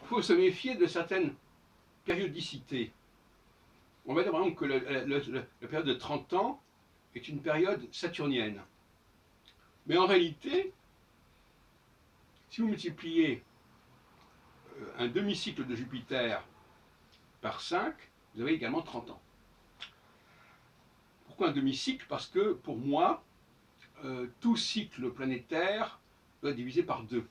faut se méfier de certaines périodicités. On va dire par exemple que la période de 30 ans est une période saturnienne. Mais en réalité, si vous multipliez un demi-cycle de Jupiter par 5, vous avez également 30 ans. Pourquoi un demi-cycle? Parce que pour moi, tout cycle planétaire doit être divisé par 2.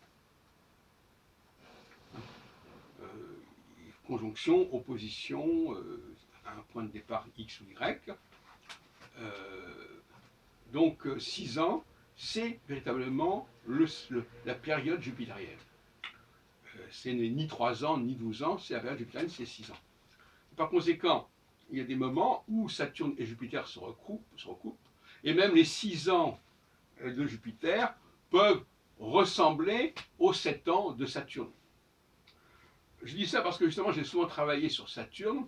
Conjonction, opposition, un point de départ X ou Y. Donc 6 ans, c'est véritablement la période jupitérienne. C'est ni 3 ans, ni 12 ans, c'est la période jupitérienne, c'est 6 ans. Par conséquent, il y a des moments où Saturne et Jupiter se recoupent, et même les 6 ans de Jupiter peuvent ressembler aux 7 ans de Saturne. Je dis ça parce que justement j'ai souvent travaillé sur Saturne,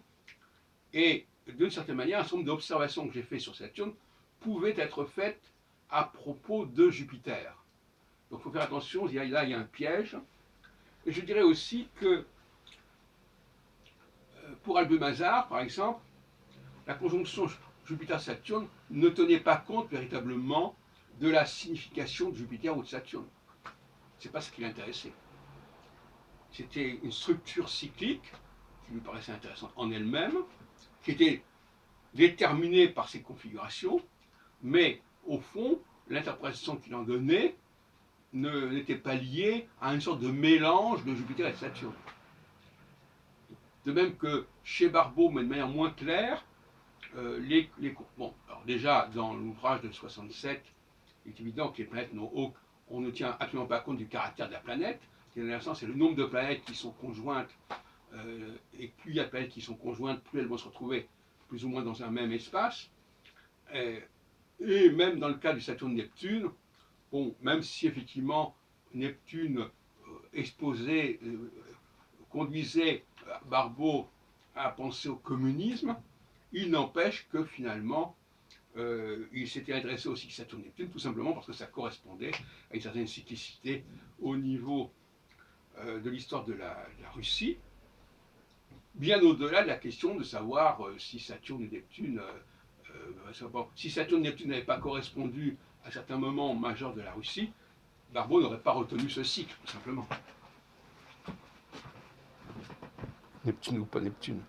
et d'une certaine manière, un certain nombre d'observations que j'ai faites sur Saturne pouvaient être faites à propos de Jupiter. Donc il faut faire attention, là il y a un piège. Et je dirais aussi que pour Albumazar, par exemple, la conjonction Jupiter-Saturne ne tenait pas compte véritablement de la signification de Jupiter ou de Saturne. Ce n'est pas ce qui l'intéressait. C'était une structure cyclique qui lui paraissait intéressante en elle-même, qui était déterminée par ses configurations, mais au fond, l'interprétation qu'il en donnait n'était pas liée à une sorte de mélange de Jupiter et de Saturne. De même que chez Barbault, mais de manière moins claire, bon, alors déjà, dans l'ouvrage de 67, il est évident que les planètes on ne tient absolument pas compte du caractère de la planète. Ce qui est intéressant, c'est le nombre de planètes qui sont conjointes, et plus il y a de planètes qui sont conjointes, plus elles vont se retrouver plus ou moins dans un même espace. Et même dans le cas du Saturne-Neptune, bon, même si effectivement Neptune exposait, conduisait Barbault à penser au communisme, il n'empêche que finalement, il s'était adressé aussi à Saturne-Neptune, tout simplement parce que ça correspondait à une certaine cyclicité au niveau de l'histoire de la Russie, bien au-delà de la question de savoir si Saturne et Neptune, si Saturne et Neptune n'avaient pas correspondu à certains moments majeurs de la Russie, Barbault n'aurait pas retenu ce cycle, tout simplement. Neptune ou pas Neptune.